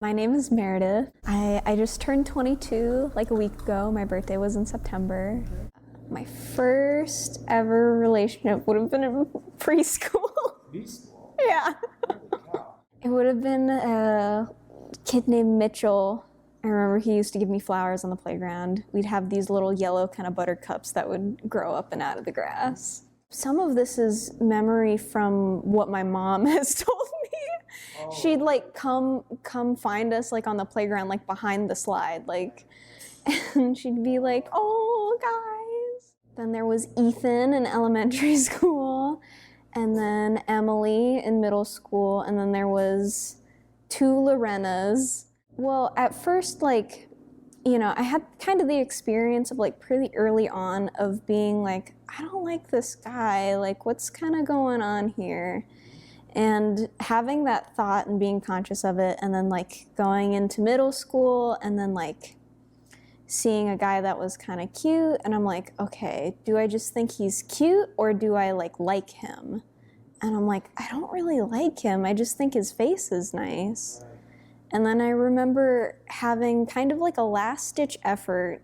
My name is Meredith. I just turned 22 like a week ago. My birthday was in September. My first ever relationship would have been in preschool. Preschool? Yeah. It would have been a kid named Mitchell. I remember he used to give me flowers on the playground. We'd have these little yellow kind of buttercups that would grow up and out of the grass. Some of this is memory from what my mom has told me. Oh. She'd like come find us like on the playground, like behind the slide, like, and she'd be like, "Oh, guys." Then there was Ethan in elementary school, and then Emily in middle school, and then there was two Lorenas. Well, at first, like, you know, I had kind of the experience of like pretty early on of being like, I don't like this guy, like what's kind of going on here? And having that thought and being conscious of it, and then like going into middle school and then like seeing a guy that was kind of cute, and I'm like, okay, do I just think he's cute or do I like him? And I'm like, I don't really like him, I just think his face is nice. And then I remember having kind of like a last-ditch effort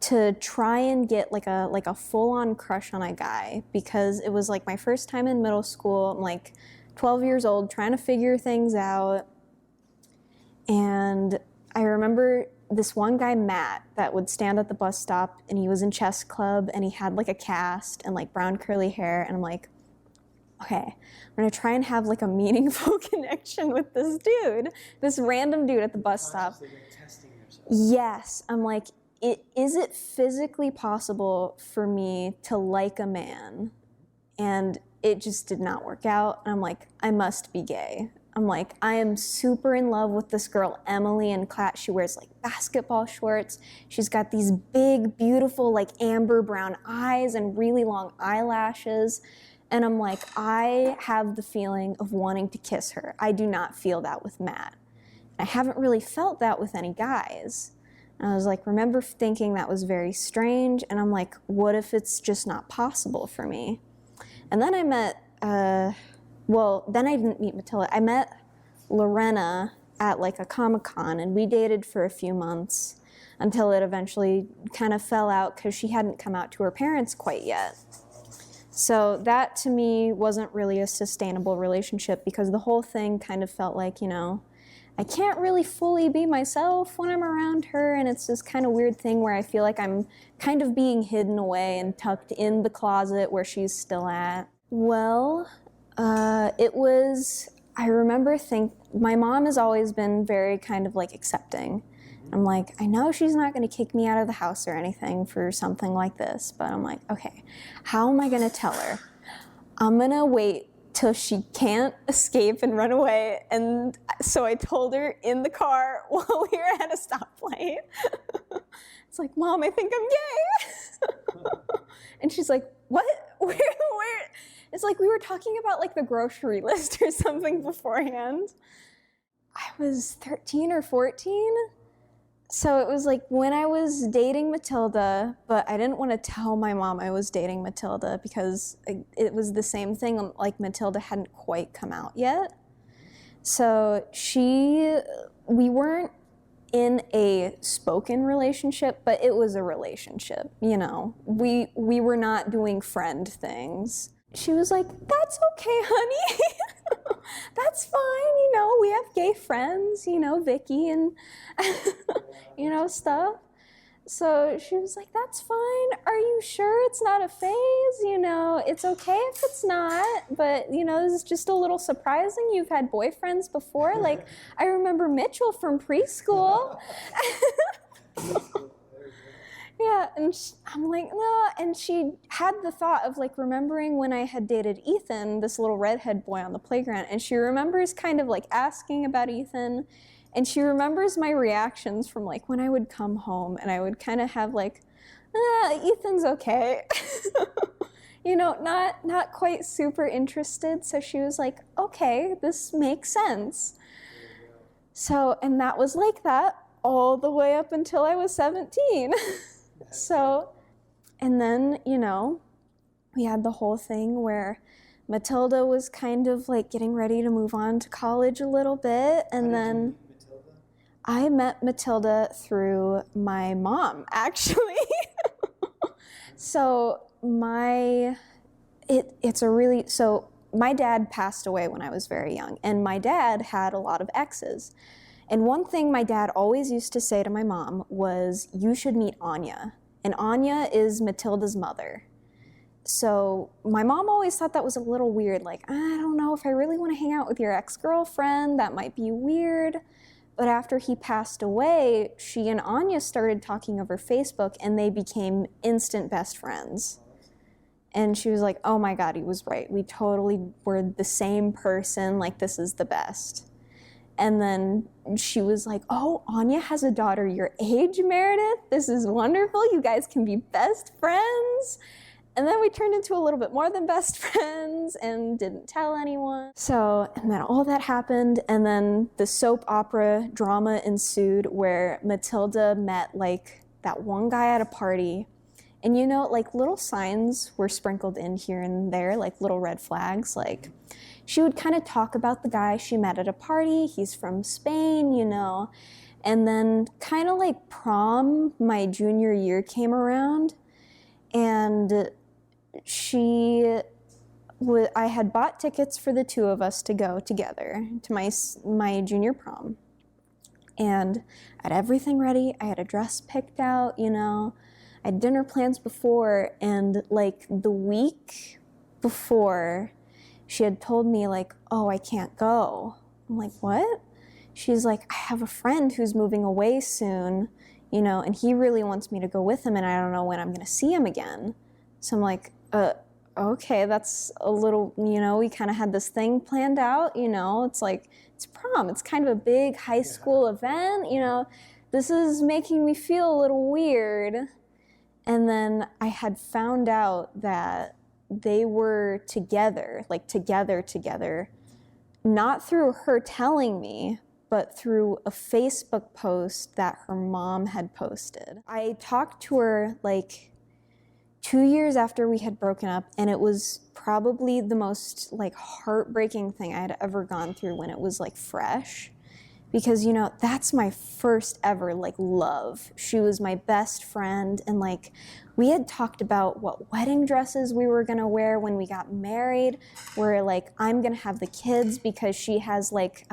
to try and get like a full-on crush on a guy, because it was like my first time in middle school. I'm like 12 years old, trying to figure things out. And I remember this one guy, Matt, that would stand at the bus stop, and he was in chess club, and he had like a cast and like brown curly hair, and I'm like, okay, I'm gonna try and have like a meaningful connection with this dude, this random dude at the bus stop. Yes, I'm like, is it physically possible for me to like a man? And it just did not work out. And I'm like, I must be gay. I'm like, I am super in love with this girl, Emily, in class. She wears like basketball shorts. She's got these big, beautiful, like amber brown eyes and really long eyelashes. And I'm like, I have the feeling of wanting to kiss her. I do not feel that with Matt. I haven't really felt that with any guys. And I was like, remember thinking that was very strange. And I'm like, what if it's just not possible for me? And then I met, then I didn't meet Matilda. I met Lorena at like a Comic-Con, and we dated for a few months until it eventually kind of fell out because she hadn't come out to her parents quite yet. So that to me wasn't really a sustainable relationship, because the whole thing kind of felt like, you know, I can't really fully be myself when I'm around her, and it's this kind of weird thing where I feel like I'm kind of being hidden away and tucked in the closet where she's still at. Well, I remember my mom has always been very kind of like accepting. I'm like, I know she's not going to kick me out of the house or anything for something like this, but I'm like, okay, how am I going to tell her? I'm going to wait till she can't escape and run away. And so I told her in the car while we were at a stoplight. It's like, Mom, I think I'm gay. And she's like, what? Where? It's like we were talking about like the grocery list or something beforehand. I was 13 or 14. So it was like when I was dating Matilda, but I didn't want to tell my mom I was dating Matilda because it was the same thing, like Matilda hadn't quite come out yet. So we weren't in a spoken relationship, but it was a relationship, you know. We were not doing friend things. She was like, that's okay, honey. That's fine, you know, we have gay friends, you know, Vicky and, you know, stuff. So she was like, that's fine. Are you sure it's not a phase? You know, it's okay if it's not, but, you know, this is just a little surprising. You've had boyfriends before. Like, I remember Mitchell from preschool. Yeah, and I'm like, no, and she had the thought of like remembering when I had dated Ethan, this little redhead boy on the playground, and she remembers kind of like asking about Ethan, and she remembers my reactions from like when I would come home and I would kind of have like, Ethan's okay. You know, not quite super interested, so she was like, okay, this makes sense. So, and that was like that all the way up until I was 17. So, and then, you know, we had the whole thing where Matilda was kind of like getting ready to move on to college a little bit, and then I met Matilda through my mom, actually. So my dad passed away when I was very young, and my dad had a lot of exes. And one thing my dad always used to say to my mom was, you should meet Anya. And Anya is Matilda's mother. So my mom always thought that was a little weird. Like, I don't know if I really want to hang out with your ex-girlfriend. That might be weird. But after he passed away, she and Anya started talking over Facebook, and they became instant best friends. And she was like, oh my God, he was right. We totally were the same person. Like, this is the best. And then she was like, oh, Anya has a daughter your age, Meredith. This is wonderful. You guys can be best friends. And then we turned into a little bit more than best friends and didn't tell anyone. So, and then all that happened, and then the soap opera drama ensued where Matilda met like that one guy at a party. And you know, like little signs were sprinkled in here and there, like little red flags. Like she would kind of talk about the guy she met at a party. He's from Spain, you know. And then kind of like prom, my junior year came around, and I had bought tickets for the two of us to go together to my junior prom. And I had everything ready. I had a dress picked out, you know. I had dinner plans before, and like the week before, she had told me like, oh, I can't go. I'm like, what? She's like, I have a friend who's moving away soon, you know, and he really wants me to go with him, and I don't know when I'm gonna see him again. So I'm like, okay, that's a little, you know, we kind of had this thing planned out, you know, it's like, it's prom, it's kind of a big high school event, you know, this is making me feel a little weird. And then I had found out that they were together, like together, not through her telling me, but through a Facebook post that her mom had posted. I talked to her like 2 years after we had broken up, and it was probably the most like heartbreaking thing I had ever gone through when it was like fresh. Because, you know, that's my first ever like love. She was my best friend, and like we had talked about what wedding dresses we were gonna wear when we got married, where like I'm gonna have the kids because she has like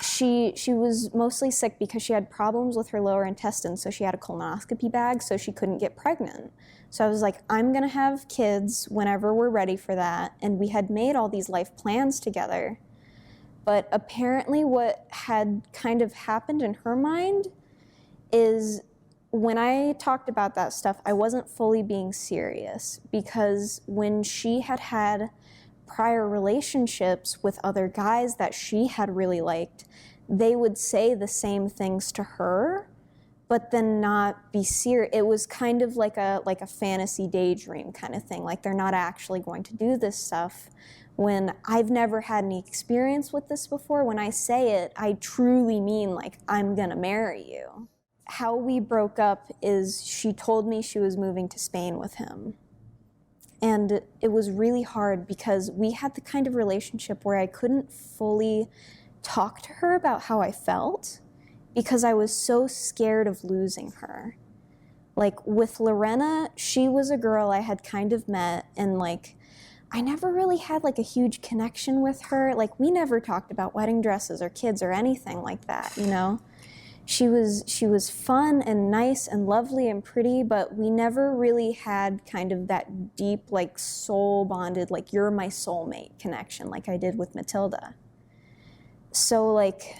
she was mostly sick because she had problems with her lower intestine, so she had a colonoscopy bag, so she couldn't get pregnant. So I was like, I'm gonna have kids whenever we're ready for that, and we had made all these life plans together. But apparently what had kind of happened in her mind is when I talked about that stuff, I wasn't fully being serious, because when she had had prior relationships with other guys that she had really liked, they would say the same things to her, but then not be serious. It was kind of like a fantasy daydream kind of thing. Like they're not actually going to do this stuff. When I've never had any experience with this before, when I say it, I truly mean like, I'm gonna marry you. How we broke up is she told me she was moving to Spain with him. And it was really hard because we had the kind of relationship where I couldn't fully talk to her about how I felt because I was so scared of losing her. Like with Lorena, she was a girl I had kind of met, and like, I never really had like a huge connection with her. Like we never talked about wedding dresses or kids or anything like that, you know? She was fun and nice and lovely and pretty, but we never really had kind of that deep, like soul bonded, like you're my soulmate connection like I did with Matilda. So like,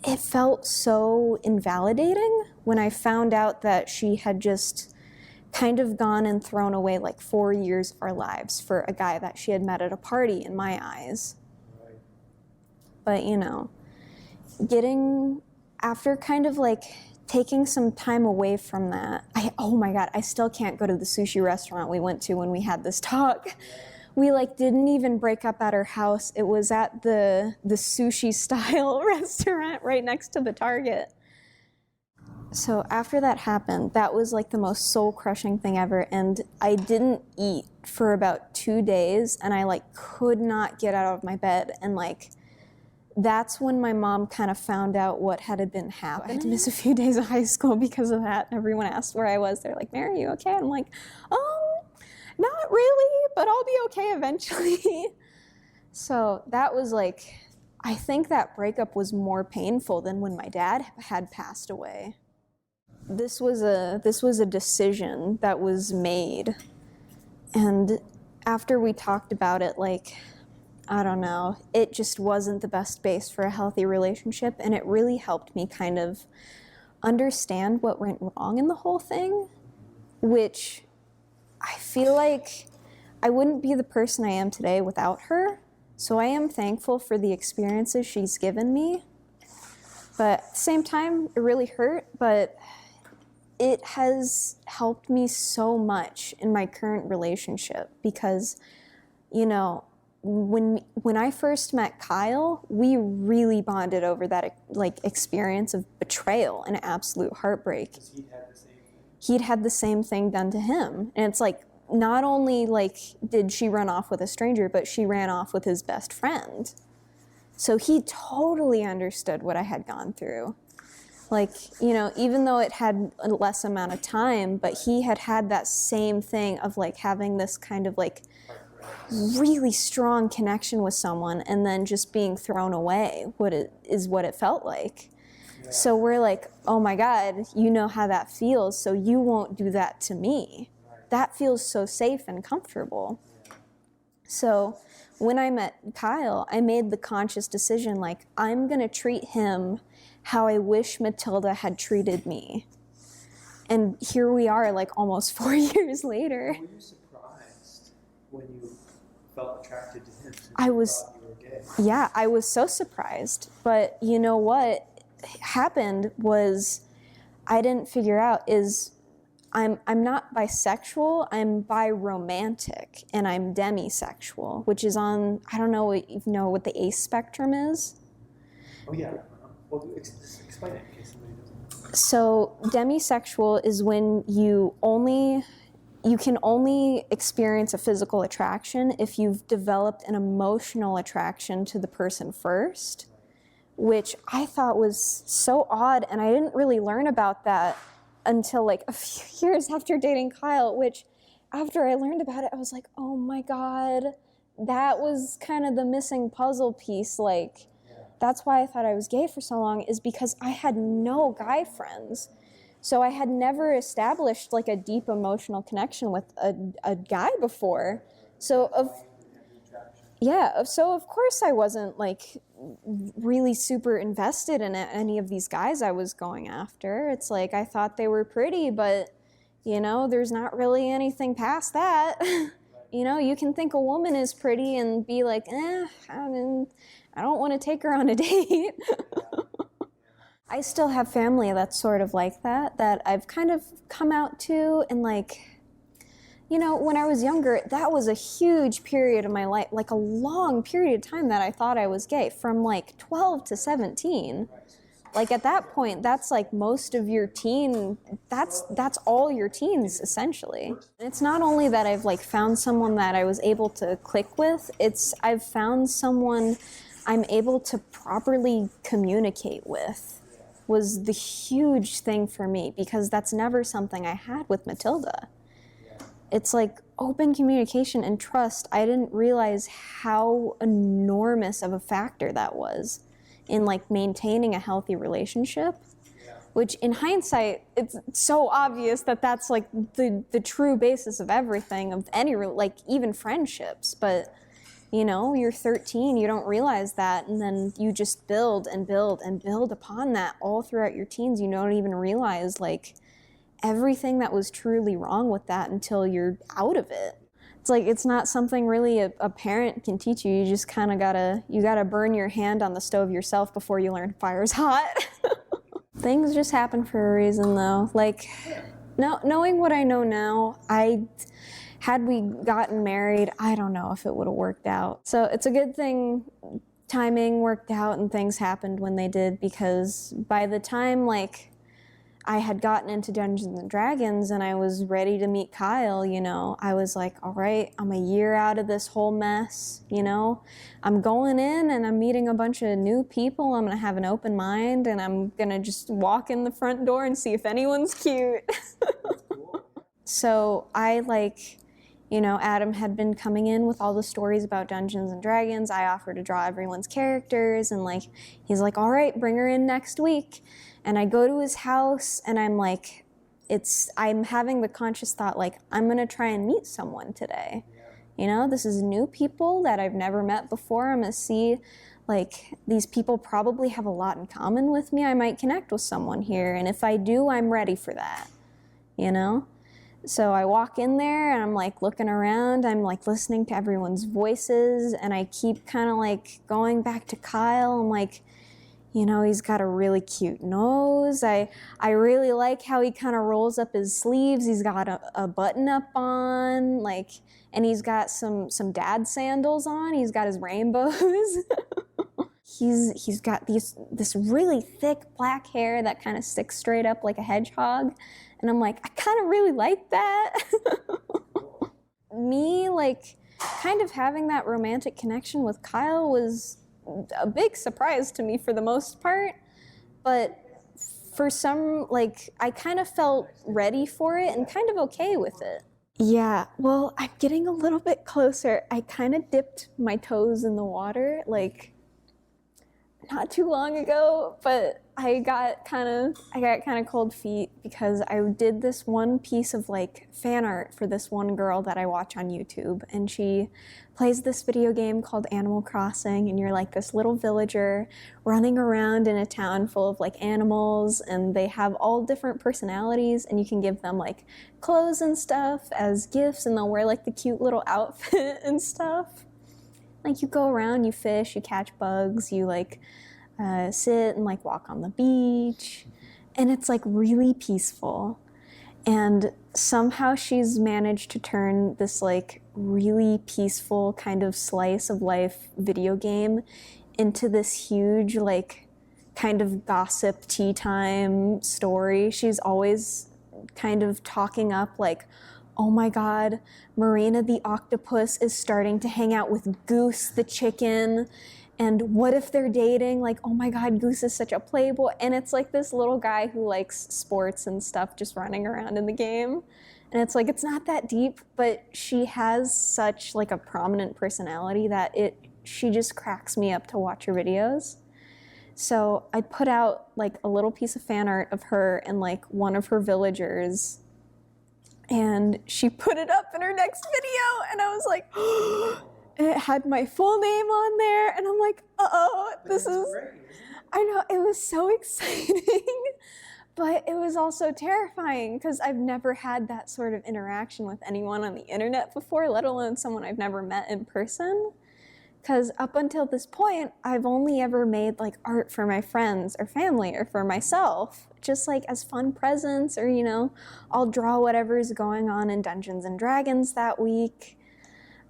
it felt so invalidating when I found out that she had just kind of gone and thrown away like 4 years of our lives for a guy that she had met at a party, in my eyes. Right. But you know, after kind of like taking some time away from that, oh my God, I still can't go to the sushi restaurant we went to when we had this talk. We like didn't even break up at her house. It was at the sushi style restaurant right next to the Target. So after that happened, that was like the most soul-crushing thing ever, and I didn't eat for about 2 days, and I like could not get out of my bed, and like that's when my mom kind of found out what had been happening. I had to miss a few days of high school because of that. Everyone asked where I was. They're like, Mary, are you okay? I'm like, not really, but I'll be okay eventually. So that was like, I think that breakup was more painful than when my dad had passed away. This was a decision that was made. And after we talked about it, like, I don't know, it just wasn't the best base for a healthy relationship, and it really helped me kind of understand what went wrong in the whole thing, which I feel like I wouldn't be the person I am today without her. So I am thankful for the experiences she's given me. But at the same time, it really hurt, but it has helped me so much in my current relationship because, you know, when I first met Kyle, we really bonded over that experience of betrayal and absolute heartbreak. He'd had the same thing done to him. And it's like, not only did she run off with a stranger, but she ran off with his best friend. So he totally understood what I had gone through. Even though it had a less amount of time, but he had that same thing of having this kind of really strong connection with someone and then just being thrown away, what it felt like. Yeah. So we're like, oh my God, you know how that feels, so you won't do that to me. Right. That feels so safe and comfortable. Yeah. So when I met Kyle, I made the conscious decision, I'm gonna treat him how I wish Matilda had treated me. And here we are, almost 4 years later. Were you surprised when you felt attracted to him? I was so surprised. But you know what happened was I didn't figure out is I'm not bisexual, I'm biromantic, and I'm demisexual, which is on, I don't know if you know what the ACE spectrum is. Oh yeah. Well, explain it in case somebody doesn't. So demisexual is when you can only experience a physical attraction if you've developed an emotional attraction to the person first, which I thought was so odd, and I didn't really learn about that until a few years after dating Kyle, which after I learned about it, I was like, oh my God, that was kind of the missing puzzle piece. That's why I thought I was gay for so long, is because I had no guy friends. So I had never established a deep emotional connection with a guy before. So of course I wasn't really super invested in any of these guys I was going after. It's I thought they were pretty, but there's not really anything past that. You can think a woman is pretty and be I don't want to take her on a date. I still have family that's sort of like that I've kind of come out to, and when I was younger, that was a huge period of my life, a long period of time that I thought I was gay, from 12 to 17. At that point, that's most of your teen, that's all your teens, essentially. And it's not only that I've found someone that I was able to click with, I've found someone I'm able to properly communicate with, was the huge thing for me, because that's never something I had with Matilda. It's open communication and trust. I didn't realize how enormous of a factor that was in maintaining a healthy relationship, which in hindsight, it's so obvious that that's the true basis of everything, of any, even friendships. But you're 13, you don't realize that, and then you just build and build and build upon that all throughout your teens. You don't even realize everything that was truly wrong with that until you're out of it. It's it's not something really a parent can teach you. You just kind of gotta burn your hand on the stove yourself before you learn fire's hot. Things just happen for a reason, though. Knowing what I know now, had we gotten married, I don't know if it would have worked out. So it's a good thing timing worked out and things happened when they did, because by the time I had gotten into Dungeons and Dragons and I was ready to meet Kyle, you know. I was like, all right, I'm a year out of this whole mess, you know. I'm going in and I'm meeting a bunch of new people. I'm going to have an open mind and I'm going to just walk in the front door and see if anyone's cute. So I you know, Adam had been coming in with all the stories about Dungeons and Dragons. I offered to draw everyone's characters and like, he's like, all right, bring her in next week. And I go to his house and I'm like, I'm having the conscious thought, like, I'm gonna try and meet someone today. You know, this is new people that I've never met before. I'm gonna see, like, these people probably have a lot in common with me. I might connect with someone here. And if I do, I'm ready for that, you know? So I walk in there and I'm like looking around, I'm like listening to everyone's voices and I keep kind of like going back to Kyle. I'm like, you know, he's got a really cute nose. I really like how he kind of rolls up his sleeves. He's got a button up on, like, and he's got some dad sandals on. He's got his rainbows. He's got this really thick black hair that kind of sticks straight up like a hedgehog. And I'm like, I kind of really like that. Me, like, kind of having that romantic connection with Kyle was a big surprise to me for the most part. But for some, like, I kind of felt ready for it and kind of okay with it. Yeah, well, I'm getting a little bit closer. I kind of dipped my toes in the water, like, not too long ago, but I got kind of cold feet because I did this one piece of like fan art for this one girl that I watch on YouTube, and she plays this video game called Animal Crossing, and you're like this little villager running around in a town full of like animals, and they have all different personalities, and you can give them like clothes and stuff as gifts, and they'll wear like the cute little outfit and stuff. Like, you go around, you fish, you catch bugs, you like sit and like walk on the beach, and it's like really peaceful. And somehow she's managed to turn this like really peaceful kind of slice of life video game into this huge like kind of gossip tea time story. She's always kind of talking up like, oh my God, Marina the octopus is starting to hang out with Goose the chicken. And what if they're dating? Like, oh my God, Goose is such a playboy. And it's like this little guy who likes sports and stuff just running around in the game. And it's like, it's not that deep, but she has such like a prominent personality that she just cracks me up to watch her videos. So I put out like a little piece of fan art of her and like one of her villagers, and she put it up in her next video, and I was like, and it had my full name on there, and I'm like, uh-oh, this is, I know, it was so exciting, but it was also terrifying, because I've never had that sort of interaction with anyone on the internet before, let alone someone I've never met in person. Because up until this point, I've only ever made like art for my friends or family or for myself, just like as fun presents, or, you know, I'll draw whatever's going on in Dungeons and Dragons that week.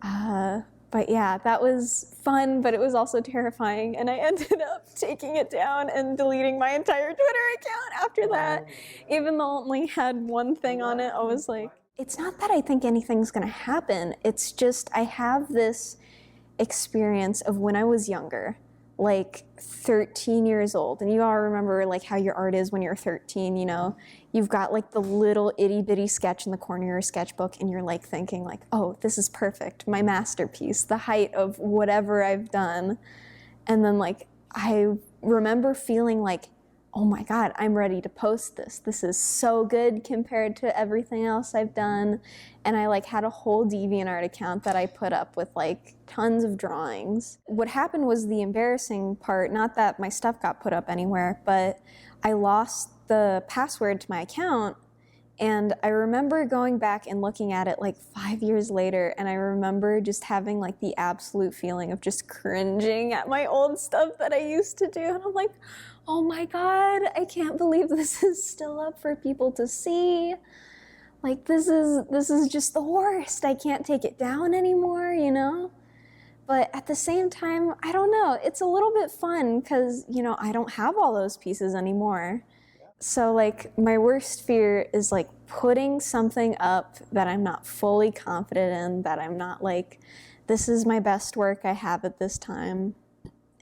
But yeah, that was fun, but it was also terrifying. And I ended up taking it down and deleting my entire Twitter account after that. Even though I only had one thing on it, I was like, it's not that I think anything's gonna happen. It's just I have this experience of when I was younger, like 13 years old, and you all remember like how your art is when you're 13, you know, you've got like the little itty bitty sketch in the corner of your sketchbook, and you're like thinking like, oh, this is perfect, my masterpiece, the height of whatever I've done. And then like I remember feeling like, oh my God, I'm ready to post this. This is so good compared to everything else I've done. And I like had a whole DeviantArt account that I put up with like tons of drawings. What happened was the embarrassing part, not that my stuff got put up anywhere, but I lost the password to my account. And I remember going back and looking at it like 5 years later, and I remember just having like the absolute feeling of just cringing at my old stuff that I used to do. And I'm like, oh my God, I can't believe this is still up for people to see. Like, this is just the worst. I can't take it down anymore, you know? But at the same time, I don't know, it's a little bit fun because, you know, I don't have all those pieces anymore. So like my worst fear is like putting something up that I'm not fully confident in, that I'm not like, this is my best work I have at this time.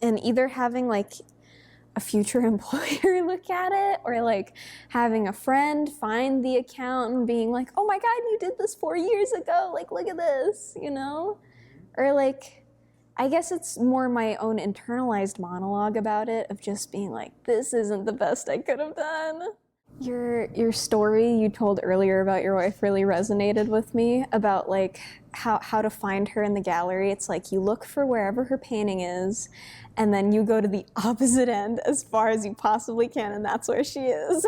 And either having like a future employer look at it, or like having a friend find the account and being like, oh my God, you did this 4 years ago. Like, look at this, you know? Or like, I guess it's more my own internalized monologue about it of just being like, this isn't the best I could have done. Your story you told earlier about your wife really resonated with me about like how to find her in the gallery. It's like you look for wherever her painting is, and then you go to the opposite end as far as you possibly can, and that's where she is.